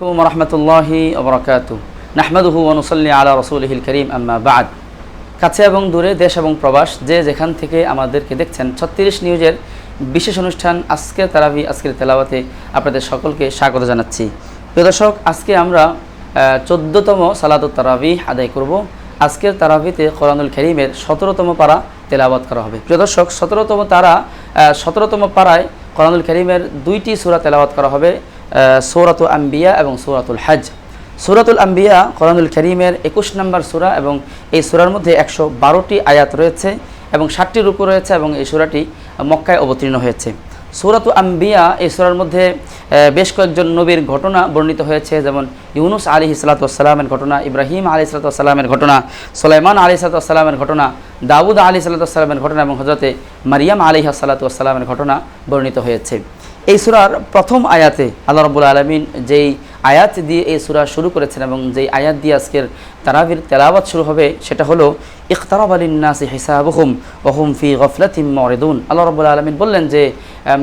রহমতুল্লাহি ওবরাকাতুহু নাহমাদুহু ওয়া নুসাল্লি আলা রাসূলিহিল কারীম আম্মা বা'দ। কাছে এবং দূরে, দেশ এবং প্রবাস, যে যেখান থেকে আমাদেরকে দেখছেন, 36 নিউজের বিশেষ অনুষ্ঠান আজকের তারাবি, আজকের তেলাওয়াতে আপনাদের সকলকে স্বাগত জানাচ্ছি। প্রিয় দর্শক, আজকে আমরা 14তম সালাতুত তারাবিহ আদায় করব। আজকের তারাবিতে কোরআনুল কারীমের 17তম পারা তেলাওয়াত করা হবে। প্রিয় দর্শক, 17তম পারায় কোরআনুল কারীমের দুইটি সূরা তেলাওয়াত করা হবে, সূরাতুল আম্বিয়া এবং সূরাতুল হজ। সূরাতুল আম্বিয়া কোরআনুল কারীমের 21 নম্বর সূরা এবং এই সূরার মধ্যে 112টি আয়াত রয়েছে এবং 60টি রুকু রয়েছে এবং এই সূরাটি মক্কায় অবতীর্ণ হয়েছে। সূরাতুল আম্বিয়া এই সূরার মধ্যে বেশ কয়েকজন নবীর ঘটনা বর্ণিত হয়েছে, যেমন ইউনুস আলাইহিস সালাতু ওয়াস সালামের ঘটনা, ইব্রাহিম আলাইহিস সালাতু ওয়াস সালামের ঘটনা, সুলাইমান আলাইহিস সালাতু ওয়াস সালামের ঘটনা, দাউদ আলাইহিস সালাতু ওয়াস সালামের ঘটনা এবং হযরতে মারিয়াম আলাইহিস সালাতু ওয়াস সালামের ঘটনা বর্ণিত হয়েছে। এই সূরার প্রথম আয়াতে আল্লাহ রাব্বুল আলামিন যেই আয়াত দিয়ে এই সূরা শুরু করেছেন এবং যেই আয়াত দিয়ে আজকের তারাবির তেলাওয়াত শুরু হবে সেটা হলো ইকতারাবা লিন-নাসি হিসাবুহুম ওয়া হুম ফি গাফলাতিন মুরিদুন। আল্লাহ রাব্বুল আলামিন বললেন যে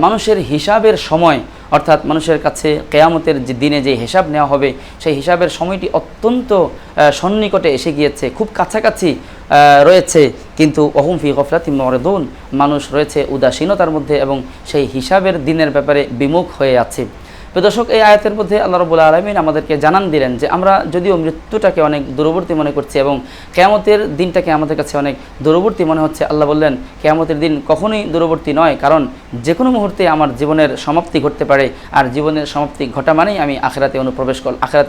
মানুষের হিসাবের সময়, অর্থাৎ মানুষের কাছে কিয়ামতের যে দিনে যে হিসাব নেওয়া হবে সেই হিসাবের সময়টি অত্যন্ত সন্নিকটে এসে গিয়েছে, খুব কাছাকাছি রয়েছে, কিন্তু ওয়া হুম ফি গাফলাতিন মুরিদুন, মানুষ রয়েছে উদাসীনতার মধ্যে এবং সেই হিসাবের দিনের ব্যাপারে বিমুখ হয়ে আছে। দর্শক, এই আয়াতের মধ্যে আল্লাহ রাব্বুল আলামিন আমাদেরকে জানান দিলেন যে আমরা যদিও মৃত্যুটাকে অনেক দূরবর্তী মনে করছি এবং কিয়ামতের দিনটাকে আমাদের কাছে অনেক দূরবর্তী মনে হচ্ছে, আল্লাহ বললেন কিয়ামতের দিন কখনোই দূরবর্তী নয়, কারণ যে কোনো মুহূর্তে আমার জীবনের সমাপ্তি ঘটতে পারে, আর জীবনের সমাপ্তি ঘটা মানেই আমি আখিরাতে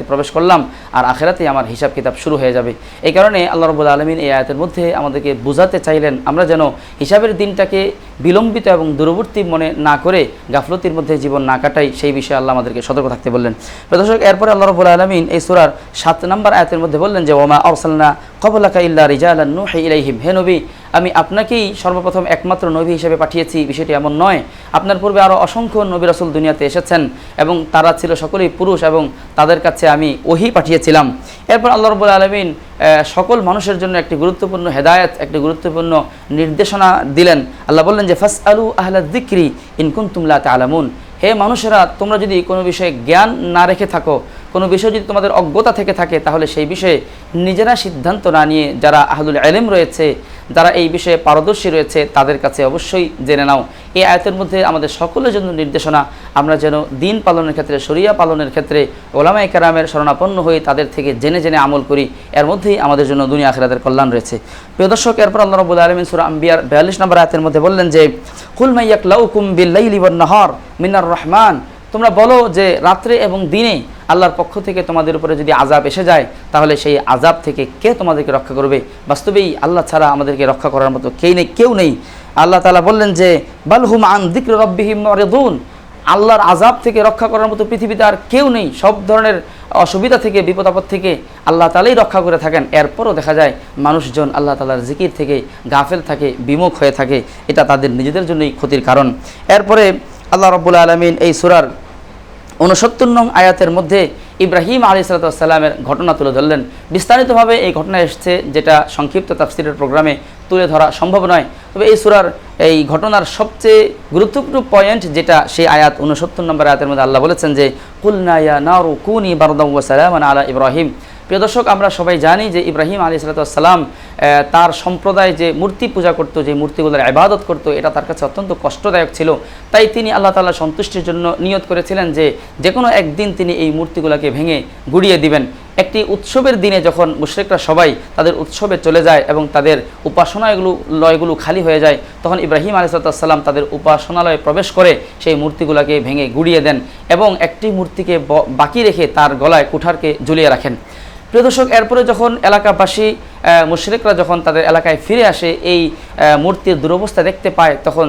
প্রবেশ করলাম, আর আখিরাতে আমার হিসাব কিতাব শুরু হয়ে যাবে। এই কারণে আল্লাহ রাব্বুল আলামিন এই আয়াতের মধ্যে আমাদেরকে বোঝাতে চাইলেন আমরা যেন হিসাবের দিনটাকে বিলম্বিত এবং দূরবর্তী মনে না করে গাফলতির মধ্যে জীবন না কাটাই, সেই বিষয়ে আল্লাহ আমাদেরকে সতর্ক থাকতে বললেন। দর্শক, এরপরে আল্লাহ রাব্বুল আলামিন এই সূরার 7 নম্বর আয়াতের মধ্যে বললেন যে ওমা আরসালনা ক্বাবলাকা ইল্লা রিজালান নূহি ইলাইহিম, হে নবী, আমি আপনাকেই সর্বপ্রথম একমাত্র নবী হিসেবে পাঠিয়েছি, বিষয়টি এমন নয়। আপনার পূর্বে আরও অসংখ্য নবী রাসূল দুনিয়াতে এসেছেন এবং তারা ছিল সকলেই পুরুষ এবং তাদের কাছে আমি ওহী পাঠিয়েছিলাম। এরপর আল্লাহ রাব্বুল আলামিন সকল মানুষের জন্য একটি গুরুত্বপূর্ণ হেদায়েত, একটি গুরুত্বপূর্ণ নির্দেশনা দিলেন। আল্লাহ বললেন যে ফাসআলু আহলায যিকরি ইন কুনতুম লা তা'লামুন, হে মানুষেরা, তোমরা যদি কোনো বিষয়ে জ্ঞান না রেখে থাকো, কোনো বিষয় যদি তোমাদের অজ্ঞতা থেকে থাকে, তাহলে সেই বিষয়ে নিজেরা সিদ্ধান্ত না নিয়ে যারা আহলুল ইলম রয়েছে, যারা এই বিষয়ে পারদর্শী রয়েছে, তাদের কাছে অবশ্যই জেনে নাও। এই আয়াতের মধ্যে আমাদের সকলের জন্য নির্দেশনা, আমরা যেন দিন পালনের ক্ষেত্রে, শরিয়া পালনের ক্ষেত্রে ওলামায়ে কেরামের শরণাপন্ন হয়ে তাদের থেকে জেনে জেনে আমল করি, এর মধ্যেই আমাদের জন্য দুনিয়া আখিরাতের কল্যাণ রয়েছে। প্রিয় দর্শক, এরপর আল্লাহ রাব্বুল আলামিন সূরা আম্বিয়ার 42 নম্বর আয়াতের মধ্যে বললেন যে কুল মান ইয়াকলাউকুম বিল-লাইলি ওয়ান-নাহার মিনার রহমান, তোমরা বলো যে রাত্রে এবং দিনে আল্লাহর পক্ষ থেকে তোমাদের উপরে যদি আযাব এসে যায়, তাহলে সেই আযাব থেকে কে তোমাদেরকে রক্ষা করবে? বাস্তবেই আল্লাহ ছাড়া আমাদেরকে রক্ষা করার মতো কেউ নেই। আল্লাহ তাআলা বললেন যে বাল হুম আন যিকরি রাব্বিহিম মুরিদুন, আল্লাহর আযাব থেকে রক্ষা করার মতো পৃথিবীতে আর কেউ নেই। সব ধরনের অসুবিধা থেকে, বিপদ আপদ থেকে আল্লাহ তাআলাই রক্ষা করে থাকেন। এরপরও দেখা যায় মানুষজন আল্লাহ তাআলার জিকির থেকে গাফেল থাকে, বিমুখ হয়ে থাকে, এটা তাদের নিজেদের জন্যই ক্ষতির কারণ। এরপরে আল্লাহ রাব্বুল আলামিন এই সূরার 69 নং আয়াতের মধ্যে ইব্রাহিম আলাইহিস সালাতু ওয়াস সালামের ঘটনা তুলে ধরলেন। বিস্তারিতভাবে এই ঘটনা এসেছে, যেটা সংক্ষিপ্ত তাফসীরের প্রোগ্রামে তুলে ধরা সম্ভব নয়। তবে এই সূরার এই ঘটনার সবচেয়ে গুরুত্বপূর্ণ পয়েন্ট যেটা, সেই আয়াত 69 নম্বর আয়াতের মধ্যে আল্লাহ বলেছেন যে কুলনা ইয়া নারু কুনি বারদাও ওয়া সালামান আলা ইব্রাহিম। প্রিয় দর্শক, আমরা সবাই জানি যে ইব্রাহিম আলাইহিস সালাতু ওয়াস সালাম তার সম্প্রদায় যে মূর্তি পূজা করতো, যে মূর্তিগুলোর ইবাদত করতো, এটা তার কাছে অত্যন্ত কষ্টদায়ক ছিল। তাই তিনি আল্লাহ তাআলার সন্তুষ্টির জন্য নিয়ত করেছিলেন যে কোনো একদিন তিনি এই মূর্তিগুলোকে ভেঙে গুড়িয়ে দিবেন। একটি উৎসবের দিনে যখন মুশরিকরা সবাই তাদের উৎসবে চলে যায় এবং তাদের উপাসনালয়গুলো খালি হয়ে যায়, তখন ইব্রাহিম আলাইহিস সালাম তাদের উপাসনালয়ে প্রবেশ করে সেই মূর্তিগুলোকে ভেঙে গুড়িয়ে দেন এবং একটি মূর্তিকে বাকি রেখে তার গলায় কুঠারকে ঝুলিয়ে রাখেন। প্রিয় দর্শক, এরপরে যখন এলাকাবাসী মুশরিকরা যখন তাদের এলাকায় ফিরে আসে, এই মূর্তির দুরবস্থা দেখতে পায়, তখন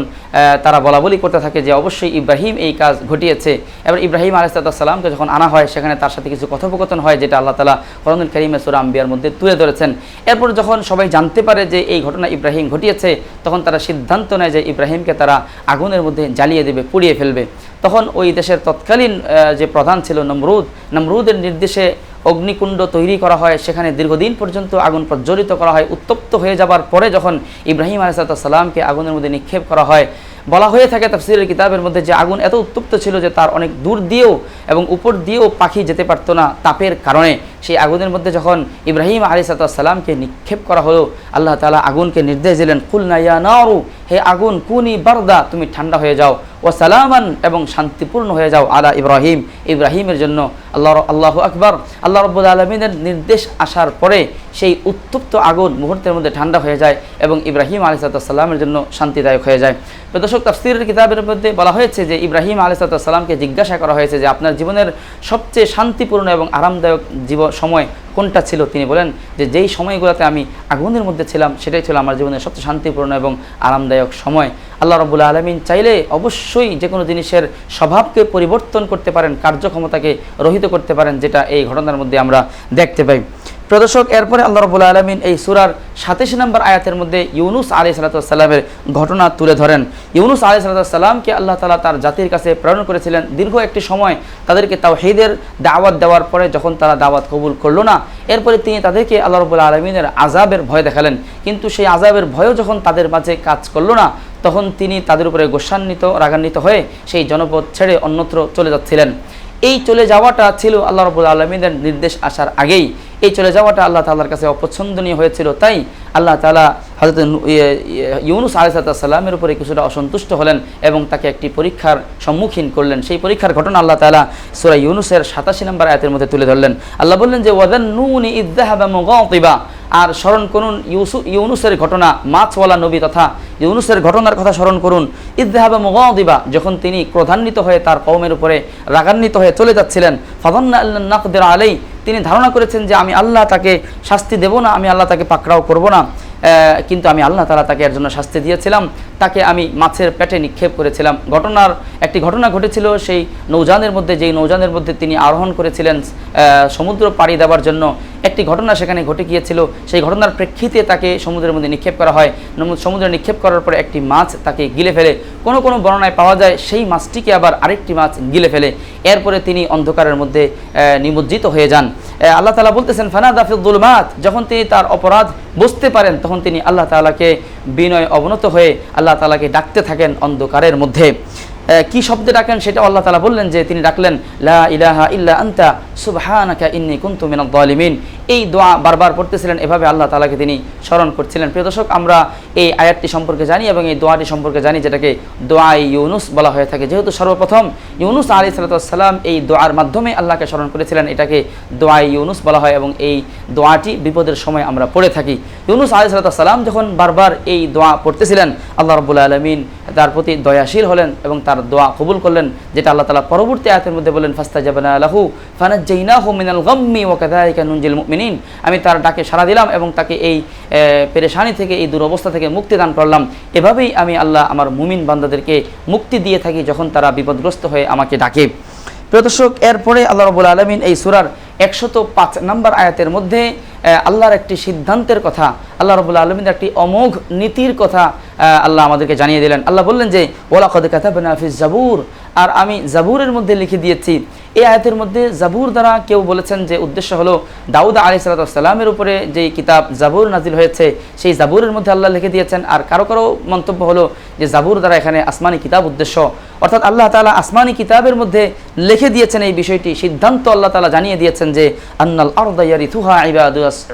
তারা বলাবলি করতে থাকে যে অবশ্যই ইব্রাহিম এই কাজ ঘটিয়েছে। এবার ইব্রাহিম আলাইহিস সালামকে যখন আনা হয়, সেখানে তার সাথে কিছু কথোপকথন হয়, যেটা আল্লাহ তাআলা কোরআনুল কারীমে সূরা আম্বিয়ার মধ্যে তুলে ধরেছেন। এরপর যখন সবাই জানতে পারে যে এই ঘটনা ইব্রাহিম ঘটিয়েছে, তখন তারা সিদ্ধান্ত নেয় যে ইব্রাহিমকে তারা আগুনের মধ্যে জ্বালিয়ে দেবে, পুড়িয়ে ফেলবে। তখন ওই দেশের তৎকালীন যে প্রধান ছিল নমরুদের নির্দেশে অগ্নিকুণ্ড তৈরি করা হয়, সেখানে দীর্ঘদিন পর্যন্ত আগুন প্রজ্বলিত করা হয়। উত্তপ্ত হয়ে যাবার পরে যখন ইব্রাহিম আলাইহিস সালামকে আগুনের মধ্যে নিক্ষেপ করা হয়, বলা হয়ে থাকে তাফসীরের কিতাবের মধ্যে যে আগুন এত উত্তপ্ত ছিল যে তার অনেক দূর দিয়েও এবং উপর দিয়েও পাখি যেতে পারতো না তাপের কারণে। সেই আগুনের মধ্যে যখন ইব্রাহিম আলাইহিস সালামকে নিক্ষেপ করা হলো, আল্লাহ তাআলা আগুনকে নির্দেশ দিলেন, কুলনা ইয়া নারু, হে আগুন, কুনি বারদা, তুমি ঠান্ডা হয়ে যাও, ও সালামান, এবং শান্তিপূর্ণ হয়ে যাও, আলা ইব্রাহিম, ইব্রাহিমের জন্য। আল্লাহু আকবার। আল্লাহ রাব্বুল আলামিনের নির্দেশ আসার পরে সেই উত্তপ্ত আগুন মুহূর্তের মধ্যে ঠান্ডা হয়ে যায় এবং ইব্রাহিম আলাইহিস সালামের জন্য শান্তিদায়ক হয়ে যায়। তো দর্শক, তাফসীরের কিতাবের মধ্যে বলা হয়েছে যে ইব্রাহিম আলাইহিস সালামকে জিজ্ঞাসা করা হয়েছে যে আপনার জীবনের সবচেয়ে শান্তিপূর্ণ এবং আরামদায়ক সময় কোনটা ছিল? তিনি বলেন যে যেই সময়গুলোতে আমি আগুনের মধ্যে ছিলাম সেটাই ছিল আমার জীবনের সবচেয়ে শান্তিপূর্ণ এবং আরামদায়ক সময়। আল্লাহ রাব্বুল আলামিন চাইলে অবশ্যই যে কোনো জিনিসের স্বভাবকে পরিবর্তন করতে পারেন, কার্যক্ষমতাকে রহিত করতে পারেন, যেটা এই ঘটনার মধ্যে আমরা দেখতে পাই। প্রদর্শক, এরপরে আল্লাহ রাব্বুল আলামিন এই সূরার 87 নম্বর আয়াতের মধ্যে ইউনুস আলাইহিস সালামের ঘটনা তুলে ধরেন। ইউনুস আলাইহিস সালামকে আল্লাহ তাআলা তার জাতির কাছে প্রেরণ করেছিলেন। দীর্ঘ একটি সময় তাদেরকে তাওহীদের দাওয়াত দেওয়ার পরে যখন তারা দাওয়াত কবুল করলো না, এরপরে তিনি তাদেরকে আল্লাহ রাব্বুল আলামিনের আযাবের ভয় দেখালেন। কিন্তু সেই আযাবের ভয়ও যখন তাদের মাঝে কাজ করলো না, তখন তিনি তাদের উপরে গোসান্বিত, রাগান্বিত হয়ে সেই জনপদ ছেড়ে অন্যত্র চলে যাচ্ছিলেন। এই চলে যাওয়াটা ছিল আল্লাহ রাব্বুল আলামিনের নির্দেশ আসার আগেই। এই চলে যাওয়াটা আল্লাহ তাআলার কাছে অপছন্দনীয় হয়েছিল, তাই আল্লাহ তাআলা হযরত ইউনুস আলাইহিস সালামের উপরে কিছুটা অসন্তুষ্ট হলেন এবং তাকে একটি পরীক্ষার সম্মুখীন করলেন। সেই পরীক্ষার ঘটনা আল্লাহ তাআলা সূরা ইউনুসের 87 নম্বর আয়াতের মধ্যে তুলে ধরলেন। আল্লাহ বললেন যে ওয়াযান্নুনি ইয যাহাবা মুগাতিবা, আর স্মরণ করুন ইউনুসের ঘটনা, মাছওয়ালা নবী তথা ইউনুসের ঘটনার কথা স্মরণ করুন। ইয যাহাবা মুগাতিবা, যখন তিনি ক্রোধান্বিত হয়ে তার কওমের উপরে রাগান্বিত হয়ে চলে যাচ্ছিলেন। ফাযান্না আল্লান নাকদির আলাইহি, তিনি ধারণা করেছেন যে আমি আল্লাহ তাকে শাস্তি দেব না, আমি আল্লাহ তাকে পাকড়াও করব না, কিন্তু আমি আল্লাহ তাআলা তাকে এর জন্য শাস্তি দিয়েছিলাম, তাকে আমি মাছের পেটে নিক্ষেপ করেছিলাম। একটি ঘটনা ঘটেছিল সেই নৌযানের মধ্যে, যেই নৌযানের মধ্যে তিনি আরোহণ করেছিলেন সমুদ্র পাড়ি দেওয়ার জন্য। একটি ঘটনা সেখানে ঘটে গিয়েছিল, সেই ঘটনার প্রেক্ষিতে তাকে সমুদ্রের মধ্যে নিক্ষেপ করা হয়। সমুদ্রে নিক্ষেপ করার পরে একটি মাছ তাকে গিলে ফেলে। কোনো কোনো বর্ণনায় পাওয়া যায় সেই মাছটিকে আবার আরেকটি মাছ গিলে ফেলে। এরপরে তিনি অন্ধকারের মধ্যে নিমজ্জিত হয়ে যান। আল্লাহ তাআলা বলতেছেন ফানাদা ফিয যুলুমাত, যখন তিনি তার অপরাধ বুঝতে পারেন তখন তিনি আল্লাহ তাআলাকে বিনয় অবনত হয়ে আল্লাহ তাআলাকে ডাকতে থাকেন অন্ধকারের মধ্যে। কি শব্দে ডাকেন সেটা আল্লাহ তাআলা বললেন যে তিনি ডাকলেন লা ইলাহা ইল্লা আনতা সুবহানাকা ইন্নী কুনতু মিনাজ জালিমিন। এই দোয়া বারবার পড়তেছিলেন, এভাবে আল্লাহ তাআলাকে তিনি স্মরণ করছিলেন। প্রিয় দর্শক, আমরা এই আয়াতটি সম্পর্কে জানি এবং এই দোয়াটি সম্পর্কে জানি, যেটাকে দোয়াই ইউনুস বলা হয়ে থাকে। যেহেতু সর্বপ্রথম ইউনুস আলাইহিস সালাম এই দোয়ার মাধ্যমে আল্লাহকে স্মরণ করেছিলেন, এটাকে দোয়াই ইউনুস বলা হয় এবং এই দোয়াটি বিপদের সময় আমরা পড়ে থাকি। ইউনুস আলাইহিস সালাম যখন বারবার এই দোয়া পড়তেছিলেন, আল্লাহ রাব্বুল আলামিন তার প্রতি দয়াশীল হলেন এবং তার দোয়া কবুল করলেন, যেটা আল্লাহ তাআলা পরবর্তী আয়াতের মধ্যে বলেন ফাস্তাজাবনা লাহু ফানাজ্জাইনাহু মিনাল গাম্মি ওয়া কাযালিকা নুনজিল মুমিনিন। আমি তার ডাকে সাড়া দিলাম এবং তাকে এই পেরেশানি থেকে, এই দুরবস্থা থেকে মুক্তি দান করলাম। এভাবেই আমি আল্লাহ আমার মুমিন বান্দাদেরকে মুক্তি দিয়ে থাকি যখন তারা বিপদগ্রস্ত হয়ে আমাকে ডাকে। প্রিয় দর্শক, এরপরে আল্লাহ রাব্বুল আলামিন এই সূরার 105 নম্বর আয়াতের মধ্যে আল্লাহর একটি সিদ্ধান্তের কথা, আল্লাহ রাব্বুল আলামিনের একটি অমোঘ নীতির কথা আল্লাহ আমাদেরকে জানিয়ে দিলেন। আল্লাহ বললেন যে ওয়ালাকাদ কাতাবনা ফিজ জাবুর, আর আমি জাবুরের মধ্যে লিখে দিয়েছি। এই আয়াতের মধ্যে জাবুর দ্বারা কেউ বলেছেন যে উদ্দেশ্য হলো দাউদ আলাইহিস সালামের উপরে যেই কিতাব জাবুর নাজিল হয়েছে সেই জাবুরের মধ্যে আল্লাহ লিখে দিয়েছেন। আর কারো কারো মন্তব্য হলো যে জাবুর দ্বারা এখানে আসমানি কিতাব উদ্দেশ্য, অর্থাৎ আল্লাহ তাআলা আসমানি কিতাবের মধ্যে লিখে দিয়েছেন এই বিষয়টি। সিদ্ধান্ত আল্লাহ তাআলা জানিয়ে দিয়েছেন যে আন্নাল আরদা ইয়ারিথুহা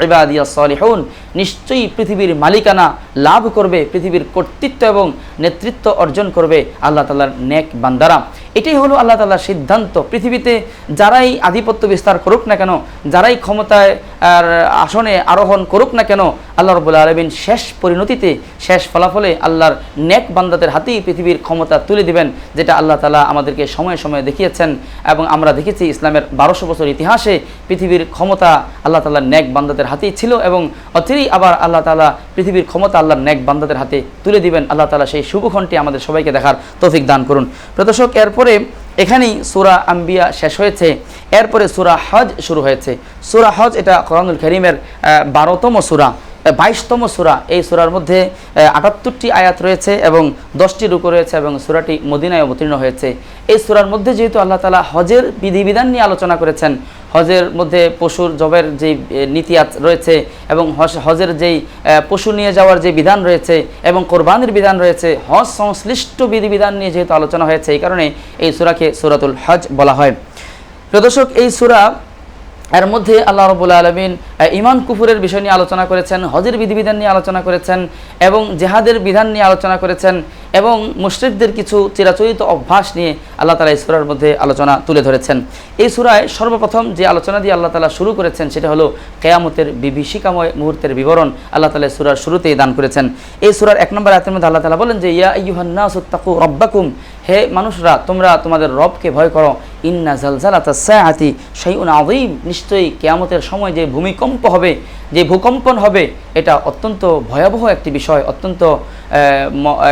ইবাদিয়াস সালিহুন, নিশ্চয়ই পৃথিবীর মালিকানা লাভ করবে, পৃথিবীর কর্তৃত্ব এবং নেতৃত্ব অর্জন করবে আল্লাহ তাআলার নেক বান্দারা। এটাই হলো আল্লাহ তাআলার সিদ্ধান্ত। পৃথিবীতে যারাই আধিপত্য বিস্তার করুক না কেন, যারাই ক্ষমতায় আর আসনে আরোহণ করুক না কেন, আল্লাহ রাব্বুল আলামিন শেষ পরিণতিতে, শেষ ফলাফলে আল্লাহর নেক বান্দাদের হাতেই পৃথিবীর ক্ষমতা তুলে দিবেন, যেটা আল্লাহ তাআলা আমাদেরকে সময়ে সময়ে দেখিয়েছেন। এবং আমরা দেখেছি ইসলামের 1200 বছর ইতিহাসে পৃথিবীর ক্ষমতা আল্লাহ তাআলার নেক বান্দাদের হাতেই ছিল এবং অচিরেই আবার আল্লাহ তাআলা পৃথিবীর ক্ষমতা আল্লাহর নেক বান্দাদের হাতে তুলে দিবেন। আল্লাহ তাআলা সেই শুভক্ষণটি আমাদের সবাইকে দেখার তৌফিক দান করুন। প্রিয় দর্শক, এরপরে এখানেই সূরা আম্বিয়া শেষ হয়েছে, এরপরে সূরা হজ শুরু হয়েছে। সূরা হজ এটা কোরআনুল কারীমের 12তম সূরা। 22তম সূরা। এই সূরার মধ্যে 78টি আয়াত রয়েছে এবং 10টি রুকু রয়েছে এবং সূরাটি মদিনায় অবতীর্ণ হয়েছে। এই সূরার মধ্যে যেহেতু আল্লাহ তাআলা হজের বিধিবিধান নিয়ে আলোচনা করেছেন, হজের মধ্যে পশুর জবের যেই নীতি রয়েছে এবং হজের যেই পশু নিয়ে যাওয়ার যে বিধান রয়েছে এবং কোরবানির বিধান রয়েছে, হজ সংশ্লিষ্ট বিধিবিধান নিয়ে যেহেতু আলোচনা হয়েছে, এই কারণে এই সূরাকে সূরাতুল হজ বলা হয়। প্রিয় দর্শক, এই সূরা এর মধ্যে আল্লাহ রাব্বুল আলামিন ঈমান কুফরের বিষয় নিয়ে আলোচনা করেছেন, হজের বিধিবিধান নিয়ে আলোচনা করেছেন এবং জিহাদের বিধান নিয়ে আলোচনা করেছেন এবং মুশরিকদের কিছু চিরাচরিত অভ্যাস নিয়ে আল্লাহ তাআলা এই সূরার মধ্যে আলোচনা তুলে ধরেছেন। এই সূরায় সর্বপ্রথম যে আলোচনা দিয়ে আল্লাহ তাআলা শুরু করেছেন সেটা হলো কিয়ামতের বিভীষিকাময় মুহূর্তের বিবরণ আল্লাহ তাআলা সূরার শুরুতেই দান করেছেন। এই সূরার 1 নম্বর আয়াতের মধ্যে আল্লাহ তাআলা বলেন যে ইয়া আইয়ুহান নাসুত্তাকু রাব্বাকুম, হে মানুষরা তোমরা তোমাদের রবকে ভয় করো। ইন্না জালজালাতাস সাআতি শাইউন আযীম, নিশ্চয়ই কিয়ামতের সময় যে ভূমিকম্প হবে, যে ভূকম্পন হবে, এটা অত্যন্ত ভয়াবহ একটি বিষয়, অত্যন্ত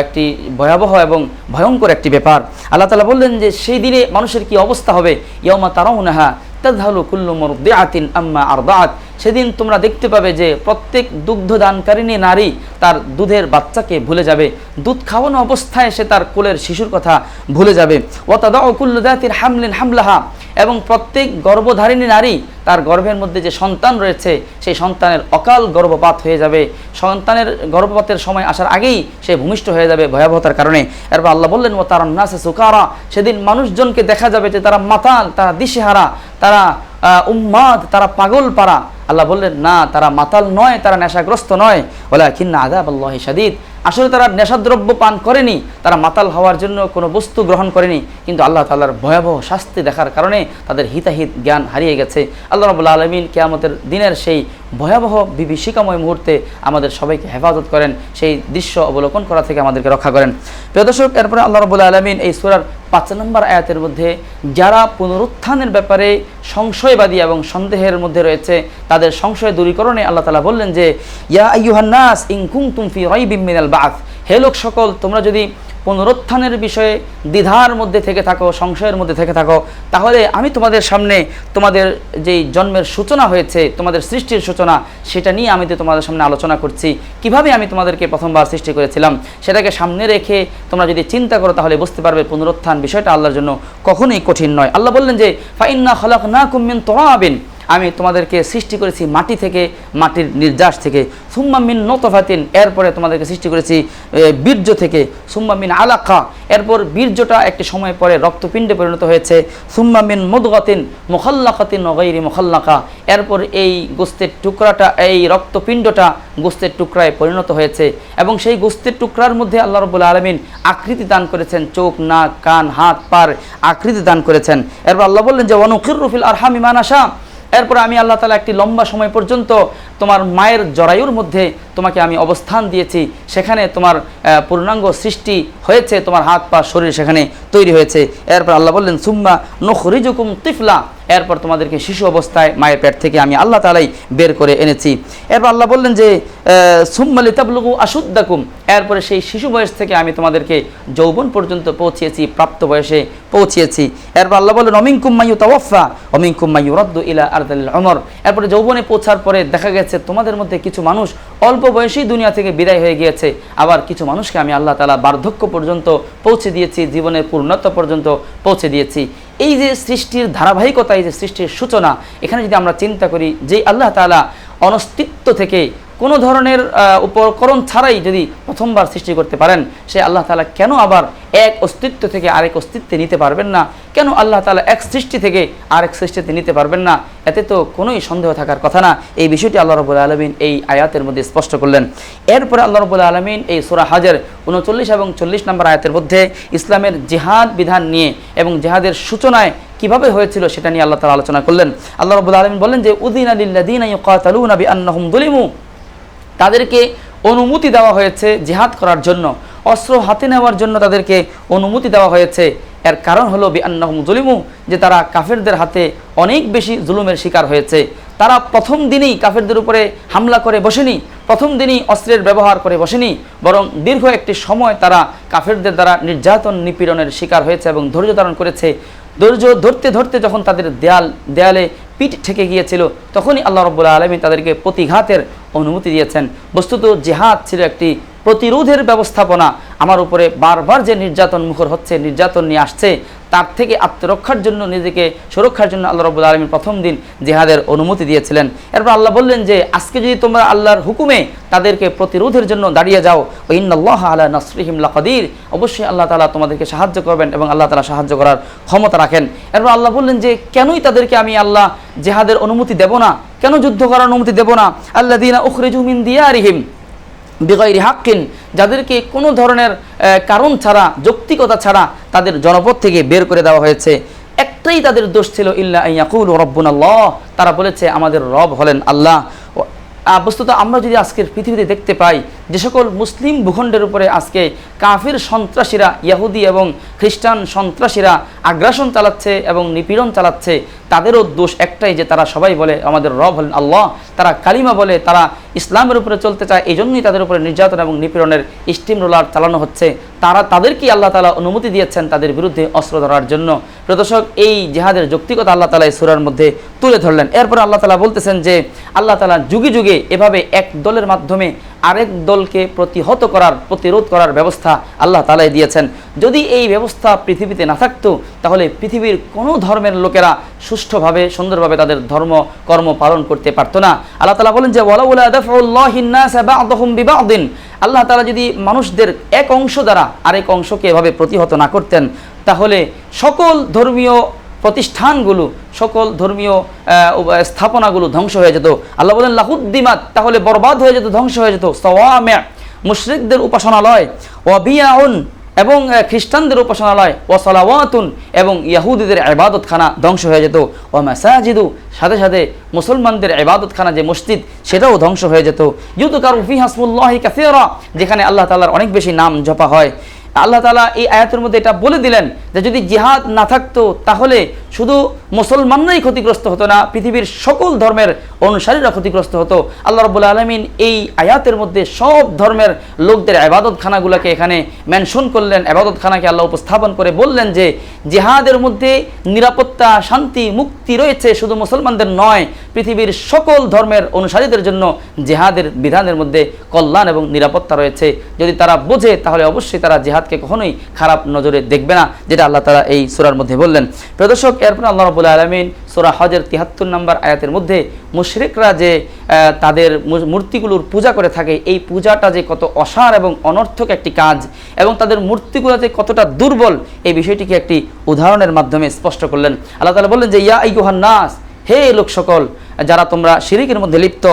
একটি ভয়াবহ এবং ভয়ঙ্কর একটি ব্যাপার। আল্লাহ তাআলা বললেন যে সেই দিনে মানুষের কি অবস্থা হবে। ইয়াউমা তারাউনাহা তাযহালু কুল্লু মুরদিআতিন আম্মা আরদাআত, সেদিন তোমরা দেখতে পাবে যে প্রত্যেক দুগ্ধদানকারিণী নারী তার দুধের বাচ্চাকে ভুলে যাবে, দুধ খাওয়ানো অবস্থায় সে তার কোলের শিশুর কথা ভুলে যাবে। ওয়া তাদাউ কুল্লু যাতির হামলিন হামলাহা, এবং প্রত্যেক গর্ভধারিণী নারী তার গর্ভের মধ্যে যে সন্তান রয়েছে সেই সন্তানের অকাল গর্ভপাত হয়ে যাবে, সন্তানের গর্ভপাতের সময় আসার আগেই সে ভূমিষ্ঠ হয়ে যাবে ভয়াবহতার কারণে। এরপর আল্লাহ বললেন ওয়া তারান নাসা সুকারা, সেদিন মানুষজনকে দেখা যাবে যে তারা মাতাল, তারা দিশেহারা, তারা উম্মাদ, তারা পাগল পারা। আল্লাহ বললেন না, তারা মাতাল নয়, তারা নেশাগ্রস্ত নয়, ওয়ালাকিন্না আযাবাল্লাহি শাদীদ, আসলে তারা নেশাদ্রব্য পান করেনি, তারা মাতাল হওয়ার জন্য কোনো বস্তু গ্রহণ করেনি, কিন্তু আল্লাহ তাআলার ভয়াবহ শাস্তি দেখার কারণে তাদের হিতাহিত জ্ঞান হারিয়ে গেছে। আল্লাহ রাব্বুল আলামিন কিয়ামতের দিনের সেই ভয়াবহ বিভীষিকাময় মুহূর্তে আমাদের সবাইকে হেফাজত করেন, সেই দৃশ্য অবলোকন করা থেকে আমাদেরকে রক্ষা করেন। প্রিয় দর্শক, এরপরে আল্লাহ রাব্বুল আলামিন এই সূরার 5 নম্বর আয়াতের মধ্যে যারা পুনরুত্থানের ব্যাপারে সংশয়বাদী এবং সন্দেহের মধ্যে রয়েছে তাদের সংশয় দূরীকরণে আল্লাহ তাআলা বললেন যে ইয়া আইয়ুহান নাস ইন কুনতুম ফি রাইবিম মিনাল বা'থ, হে লোক সকল, তোমরা যদি পুনরুত্থানের বিষয়ে দ্বিধার মধ্যে থেকে থাকো, সংশয়ের মধ্যে থেকে থাকো, তাহলে আমি তোমাদের সামনে তোমাদের যেই জন্মের সূচনা হয়েছে, তোমাদের সৃষ্টির সূচনা, সেটা নিয়ে আমি তোমাদের সামনে আলোচনা করছি। কিভাবে আমি তোমাদেরকে প্রথমবার সৃষ্টি করেছিলাম সেটাকে সামনে রেখে তোমরা যদি চিন্তা করো তাহলে বুঝতে পারবে পুনরুত্থান বিষয়টা আল্লাহর জন্য কখনোই কঠিন নয়। আল্লাহ বললেন যে ফাইন্না খালাকনাকুম মিন তুরাবিন, আমি তোমাদেরকে সৃষ্টি করেছি মাটি থেকে, মাটির নির্যাস থেকে। সুম্মা মিন নতফাতিন, এরপরে তোমাদেরকে সৃষ্টি করেছি বীর্য থেকে। সুম্মা মিন আলাকা, এরপর বীর্যটা একটি সময় পরে রক্তপিণ্ডে পরিণত হয়েছে। সুম্মা মিন মুদগাতিন মুখাল্লাকাতিন ওয়া গায়রি মুখাল্লাকা, এরপর এই গোস্তের টুকরাটা, এই রক্তপিণ্ডটা গোস্তের টুকরায় পরিণত হয়েছে এবং সেই গোস্তের টুকরার মধ্যে আল্লাহ রাব্বুল আলামিন আকৃতি দান করেছেন, চোখ, নাক, কান, হাত, পার আকৃতি দান করেছেন। এরপর আল্লাহ বললেন যে ওয়ানুকিররু ফিল আরহামি মা নাশা, এরপর আমি আল্লাহ তাআলা একটি লম্বা সময় পর্যন্ত তোমার মায়ের জরায়ুর মধ্যে তোমাকে আমি অবস্থান দিয়েছি, সেখানে তোমার পূর্ণাঙ্গ সৃষ্টি হয়েছে, তোমার হাত পা শরীর সেখানে তৈরি হয়েছে। এরপর আল্লাহ বললেন সুম্মা নুখরিজুকুম তিফলা, এরপর তোমাদেরকে শিশু অবস্থায় মায়ের পেট থেকে আমি আল্লাহ তাআলাই বের করে এনেছি। এরপর আল্লাহ বললেন যে সুম্মা লিতাবলুগু আশুদ্দাকুম, এরপরে সেই শিশু বয়স থেকে আমি তোমাদেরকে যৌবন পর্যন্ত পৌঁছিয়েছি, প্রাপ্ত বয়সে পৌঁছিয়েছি। এরপর আল্লাহ বললেন অমিনকুম মাইয়ুতাওয়াফা অমিনকুম মাইয়ুরাদ্দু ইলা আরযালিল উমর, এরপরে যৌবনে পৌঁছার পরে দেখা গেছে তোমাদের মধ্যে কিছু মানুষ অল্প বয়সেই দুনিয়া থেকে বিদায় হয়ে গিয়েছে, আবার কিছু মানুষকে আমি আল্লাহ তাআলা বার্ধক্য পর্যন্ত পৌঁছে দিয়েছি, জীবনের পূর্ণতা পর্যন্ত পৌঁছে দিয়েছি। এই যে সৃষ্টির ধারাবাহিকতা, এই যে সৃষ্টির সূচনা, এখানে যদি আমরা চিন্তা করি যে আল্লাহ তাআলা অনস্তিত্ব থেকে কোনো ধরনের উপকরণ ছাড়াই যদি প্রথমবার সৃষ্টি করতে পারেন, সে আল্লাহ তাআলা কেন আবার এক অস্তিত্ব থেকে আরেক অস্তিত্বে নিতে পারবেন না? কেন আল্লাহ তাআলা এক সৃষ্টি থেকে আরেক সৃষ্টিতে নিতে পারবেন না? এতে তো কোনোই সন্দেহ থাকার কথা না। এই বিষয়টি আল্লাহ রাব্বুল আলামিন এই আয়াতের মধ্যে স্পষ্ট করলেন। এরপরে আল্লাহ রাব্বুল আলামিন এই সূরা হজের 39 এবং 40 নম্বর আয়াতের মধ্যে ইসলামের জিহাদ বিধান নিয়ে এবং জিহাদের সূচনায় কিভাবে হয়েছিল সেটা নিয়ে আল্লাহ তাআলা আলোচনা করলেন। আল্লাহ রাব্বুল আলামিন বলেন যে উযিনা লিল্লাযিনা ইউকাতালুনা বিআন্নাহুম যুলিমু, তাদেরকে অনুমতি দেওয়া হয়েছে জিহাদ করার জন্য, অস্ত্র হাতে নেওয়ার জন্য তাদেরকে অনুমতি দেওয়া হয়েছে। এর কারণ হলো বিআন্নাহুম যুলিমু, যে তারা কাফেরদের হাতে অনেক বেশি জুলুমের শিকার হয়েছে। তারা প্রথম দিনেই কাফেরদের উপরে হামলা করে বসেনি, প্রথম দিনই অস্ত্রের ব্যবহার করে বসেনি, বরং দীর্ঘ একটি সময় তারা কাফেরদের দ্বারা নির্যাতন নিপীড়নের শিকার হয়েছে এবং ধৈর্য ধারণ করেছে। ধৈর্য ধরতে ধরতে যখন তাদের দেয়ালে পিঠ ঠেকে গিয়েছিল, তখনই আল্লাহ রাব্বুল আলামিন তাদেরকে প্রতিঘাতের অনুমতি দিয়েছেন। বস্তুত জিহাদ ছিল একটি প্রতিরোধের ব্যবস্থাপনা। আমার উপরে বারবার যে নির্যাতন মুখর হচ্ছে, নির্যাতন নিয়ে আসছে, তার থেকে আত্মরক্ষার জন্য, নিজেকে সুরক্ষার জন্য আল্লাহ রাব্বুল আলামিন প্রথম দিন জিহাদের অনুমতি দিয়েছিলেন। এরপর আল্লাহ বললেন যে আজকে যদি তোমরা আল্লাহর হুকুমে তাদেরকে প্রতিরোধের জন্য দাঁড়িয়ে যাও, ওয়া ইন্নাল্লাহা আলা নাসরিহিম লাকাদির, অবশ্যই আল্লাহ তাআলা তোমাদেরকে সাহায্য করবেন এবং আল্লাহ তাআলা সাহায্য করার ক্ষমতা রাখেন। এরপর আল্লাহ বললেন যে কেনই তাদেরকে আমি আল্লাহ জিহাদের অনুমতি দেব না, কেন যুদ্ধ করার অনুমতি দেব না? আল্লাযীনা উখরিজু মিন দিয়ারিহিম বিগাইরি হাক্কিন, যাদেরকে কোনো ধরনের কারণ ছাড়া, যৌক্তিকতা ছাড়া তাদের জনপদ থেকে বের করে দেওয়া হয়েছে। একটাই তাদের দোষ ছিল, ইল্লা আন ইয়াকুলু রাব্বুনাল্লাহ, তারা বলেছে আমাদের রব হলেন আল্লাহ। বস্তুত আমরা যদি আজকের পৃথিবীতে দেখতে পাই যে সকল মুসলিম ভূখণ্ডের উপরে আজকে কাফির সন্ত্রাসীরা, ইহুদি এবং খ্রিস্টান সন্ত্রাসীরা আগ্রাসন চালাচ্ছে এবং নিপীড়ন চালাচ্ছে, তাদেরও দোষ একটাই যে তারা সবাই বলে আমাদের রব হলেন আল্লাহ। তারা কালিমা বলে, তারা ইসলামের উপরে চলতে চায়, এই জন্যই তাদের উপরে নির্যাতন এবং নিপীড়নের স্টিম রোলার চালানো হচ্ছে। তাদেরকেই আল্লাহ তাআলা অনুমতি দিয়েছেন তাদের বিরুদ্ধে অস্ত্র ধরার জন্য। প্রদর্শক, এই জিহাদের যৌক্তিকতা আল্লাহ তাআলা এই সূরার মধ্যে তুলে ধরলেন। এরপর আল্লাহ তাআলা বলতেছেন যে আল্লাহ তাআলা যুগে যুগে এভাবে এক দলের মাধ্যমে আরেক দলকে প্রতিহত করার, প্রতিরোধ করার ব্যবস্থা আল্লাহ তাআলাই দিয়েছেন। যদি এই ব্যবস্থা পৃথিবীতে না থাকতো, তাহলে পৃথিবীর কোনো ধর্মের লোকেরা সুষ্ঠুভাবে, সুন্দরভাবে তাদের ধর্ম কর্ম পালন করতে পারতো না। আল্লাহ তাআলা বলেন যে ওয়ালাউলা দাফউল্লাহিন নাস বা'দহুম বিবা'দিন, আল্লাহ তাআলা যদি মানুষদের এক অংশ দ্বারা আরেক অংশকে এভাবে প্রতিহত না করতেন, তাহলে সকল ধর্মীয় প্রতিষ্ঠানগুলো, সকল ধর্মীয় স্থাপনাগুলো ধ্বংস হয়ে যেত। আল্লাহ বলেন লাহুদ্দিমাত, তাহলে বরবাদ হয়ে যেত, ধ্বংস হয়ে যেত। সাওয়ামি', মুশরিকদের উপাসনালয়, ওয়া বিয়াউন, এবং খ্রিস্টানদের উপাসনালয়, ওয়া সালাওয়াতুন, এবং ইহুদিদের ইবাদতখানা ধ্বংস হয়ে যেত। ওয়া মাসাজিদু, সাথে সাথে মুসলমানদের ইবাদতখানা যে মসজিদ, সেটাও ধ্বংস হয়ে যেত। ইউযকারু ফিহা ইসমুল্লাহি কাসীরা, যেখানে আল্লাহ তাআলার অনেক বেশি নাম জপা হয়। আল্লাহ তাআলা এই আয়াতের মধ্যে এটা বলে দিলেন যে যদি জিহাদ না থাকতো, তাহলে শুধু মুসলমানরাই ক্ষতিগ্রস্ত হতো না, পৃথিবীর সকল ধর্মের অনুসারীরা ক্ষতিগ্রস্ত হতো। আল্লাহ রাব্বুল আলামিন এই আয়াতের মধ্যে সব ধর্মের লোকদের ইবাদতখানাগুলোকে এখানে মেনশন করলেন। ইবাদতখানাকে আল্লাহ উপস্থাপন করে বললেন যে জিহাদের মধ্যে নিরাপত্তা, শান্তি, মুক্তি রয়েছে, শুধু মুসলমানদের নয়, পৃথিবীর সকল ধর্মের অনুসারীদের জন্য জিহাদের বিধানের মধ্যে কল্যাণ এবং নিরাপত্তা রয়েছে। যদি তারা বোঝে, তাহলে অবশ্যই তারা জিহাদকে কখনোই খারাপ নজরে দেখবে না, যেটা আল্লাহ তাআলা এই সূরার মধ্যে বললেন। প্রিয় দর্শক, এরপর আল্লাহ রাব্বুল আলামিন সূরা হজের ৭৩ নম্বর আয়াতের মধ্যে মুশরিকরা যে তাদের মূর্তিগুলোর পূজা করে থাকে, এই পূজাটা যে কত অসার এবং অনর্থক একটি কাজ, এবং তাদের মূর্তিগুলো যে কতটা দুর্বল, এই বিষয়টিকে একটি উদাহরণের মাধ্যমে স্পষ্ট করলেন। আল্লাহ তাআলা বললেন যে ইয়া আইয়ুহান নাস, হে লোক সকল, যারা তোমরা শিরকের মধ্যে লিপ্ত,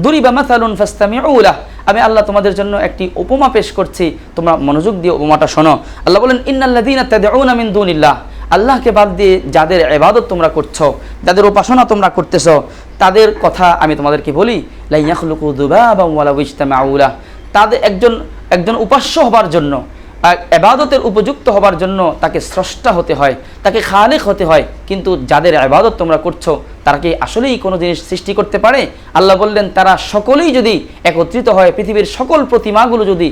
দুরিবা মাসালুন ফাসতামিউ লাহ, আমি আল্লাহ তোমাদের জন্য একটি উপমা পেশ করছি, তোমরা মনোযোগ দিয়ে উপমাটা শোনো। আল্লাহ বলেন ইন্নাল্লাযীনা তাদউনা মিন দুনিল্লাহ, আল্লাহকে বাদ দিয়ে যাদের ইবাদত তোমরা করছো, যাদের উপাসনা তোমরা করতেছো, তাদের কথা আমি তোমাদেরকে বলি, লা ইয়াখলুকু যুবাবান ওয়ালাউ ইজতামাউ লাহ, তাদের একজন উপাস্য হবার জন্য, ইবাদতের উপযুক্ত হবার জন্য তাকে স্রষ্টা হতে হয়, তাকে খালিক হতে হয়। কিন্তু যাদের ইবাদত তোমরা করছো, তারা কি আসলেই কোনো জিনিস সৃষ্টি করতে পারে? আল্লাহ বললেন তারা সকলেই যদি একত্রিত হয়, পৃথিবীর সকল প্রতিমাগুলো যদি,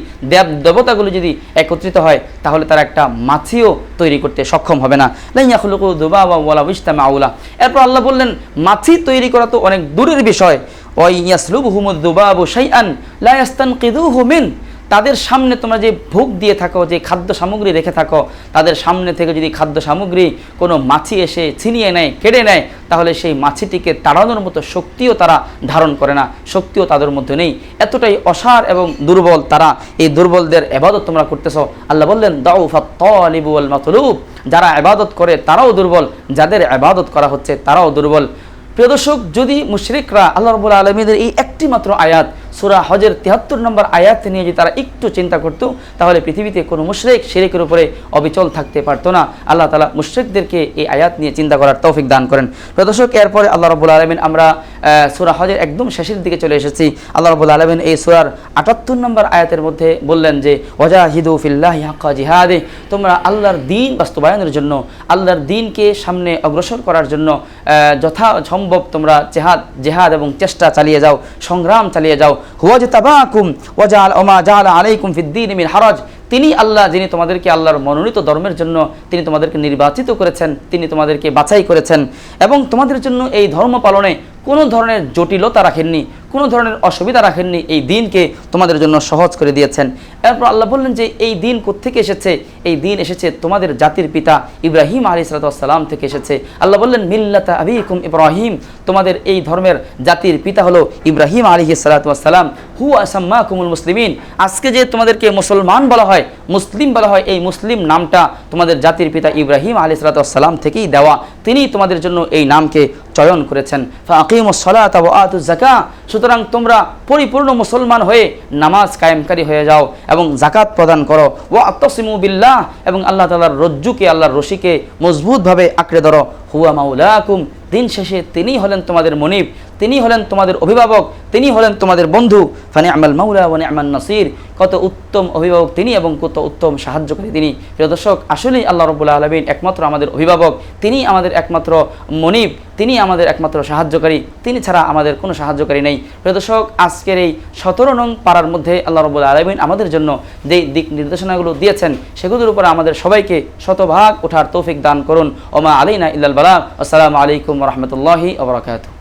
দেবতাগুলো যদি একত্রিত হয়, তাহলে তারা একটা মাছিও তৈরি করতে সক্ষম হবে না। লা ইয়াখলুকু যুবাবান ওয়ালাউ ইজতামাউ লাহ। এরপর আল্লাহ বললেন মাছি তৈরি করা তো অনেক দূরের বিষয়, ওয়া ইয়াসলুবহুমুয যুবাবু শাইআন লা ইস্তানকিযুহু মিন, তাদের সামনে তোমরা যে ভোগ দিয়ে থাকো, যে খাদ্য সামগ্রী রেখে থাকো, তাদের সামনে থেকে যদি খাদ্য সামগ্রী কোনো মাছি এসে ছিনিয়ে নেয়, কেড়ে নেয়, তাহলে সেই মাছিটিকে তাড়ানোর মতো শক্তিও তারা ধারণ করে না, শক্তিও তাদের মধ্যে নেই। এতটাই অসার এবং দুর্বল তারা। এই দুর্বলদের ইবাদত তোমরা করতেছো। আল্লাহ বললেন দাউফাত তালিবু ওয়াল মাতলুব, যারা ইবাদত করে তারাও দুর্বল, যাদের ইবাদত করা হচ্ছে তারাও দুর্বল। প্রিয় দর্শক, যদি মুশরিকরা আল্লাহ রাব্বুল আলামিনের এই একটি মাত্র আয়াত সূরা হজের ৭৩ নম্বর আয়াত নিয়ে যদি তারা একটু চিন্তা করত, তাহলে পৃথিবীতে কোনো মুশরিক শিরকের উপরে অবিচল থাকতে পারতো না। আল্লাহ তাআলা মুশরিকদেরকে এই আয়াত নিয়ে চিন্তা করার তৌফিক দান করেন। প্রিয় দর্শক, এরপরে আল্লাহ রাব্বুল আলামিন, আমরা সূরা হজের একদম শেষের দিকে চলে এসেছি। আল্লাহ রাব্বুল আলামিন এই সূরার ৭৮ নম্বর আয়াতের মধ্যে বললেন যে ওয়াজাহিদু ফিল্লাহি হাক্কা জিহাদে, তোমরা আল্লাহর দ্বীন বাস্তবায়নের জন্য, আল্লাহর দ্বীনকে সামনে অগ্রসর করার জন্য যথাসম্ভব তোমরা জেহাদ এবং চেষ্টা চালিয়ে যাও, সংগ্রাম চালিয়ে যাও। হুয়াজতাবাকুম ওয়া মা জাআলা আলাইকুম ফিদ দীন মিন হারাজ, তিনি আল্লাহ যিনি তোমাদেরকে আল্লাহর মনোনীত ধর্মের জন্য তিনি তোমাদেরকে নির্বাচিত করেছেন, তিনি তোমাদেরকে বাছাই করেছেন এবং তোমাদের জন্য এই ধর্ম পালনে কোনো ধরনের জটিলতা রাখেননি, কোনো ধরনের অসুবিধা রাখেননি, এই দিনকে তোমাদের জন্য সহজ করে দিয়েছেন। এরপর আল্লাহ বললেন যে এই দিন কোত্থেকে এসেছে? এই দিন এসেছে তোমাদের জাতির পিতা ইব্রাহিম আলাইহিস সালাম থেকে এসেছে। আল্লাহ বললেন মিল্লাতা আবিকুম ইব্রাহিম, তোমাদের এই ধর্মের জাতির পিতা হলো ইব্রাহিম আলাইহিস সালাম। হুয়া সাম্মাকুমুল মুসলিমিন, আজকে যে তোমাদেরকে মুসলমান বলা হয়, মুসলিম বলা হয়, এই মুসলিম নামটা তোমাদের জাতির পিতা ইব্রাহিম আলাইহিস সালাম থেকেই দেওয়া। তিনি তোমাদের জন্য এই নামকে চয়ন করেছেন। ফাকিমুস সালাতা ওয়া আতুজ যাকাত, সুতরাং তোমরা পরিপূর্ণ মুসলমান হয়ে নামাজ কায়েমকারী হয়ে যাও এবং যাকাত প্রদান করো। ওয়া আতাসিমু বিল্লাহ, এবং আল্লাহ তাআলার রজ্জুকে, আল্লাহর রশিকে মজবুতভাবে আঁকড়ে ধরো। হুয়া মাওলাকুম, দিন শেষে তিনি হলেন তোমাদের মনিব, তিনি হলেন তোমাদের অভিভাবক, তিনি হলেন তোমাদের বন্ধু। ফানি'মাল মাওলা ওয়া নি'মান নাসির, কত উত্তম অভিভাবক তিনি এবং কত উত্তম সাহায্যকারী তিনি। প্রিয় দর্শক, আসলেই আল্লাহ রাব্বুল আলামিন একমাত্র আমাদের অভিভাবক, তিনি আমাদের একমাত্র মনিব, তিনি আমাদের একমাত্র সাহায্যকারী, তিনি ছাড়া আমাদের কোনো সাহায্যকারী নেই। প্রিয় দর্শক, আজকের এই 17 নং পাড়ার মধ্যে আল্লাহ রাব্বুল আলামিন আমাদের জন্য যেই দিক নির্দেশনাগুলো দিয়েছেন সেগুলোর উপরে আমাদের সবাইকে শতভাগ ওঠার তৌফিক দান করুন। ওমা আলাইনা ইল্লাল বালাগ। আসসালামু আলাইকুম ওয়া রাহমাতুল্লাহি ওয়া বারাকাতুহু।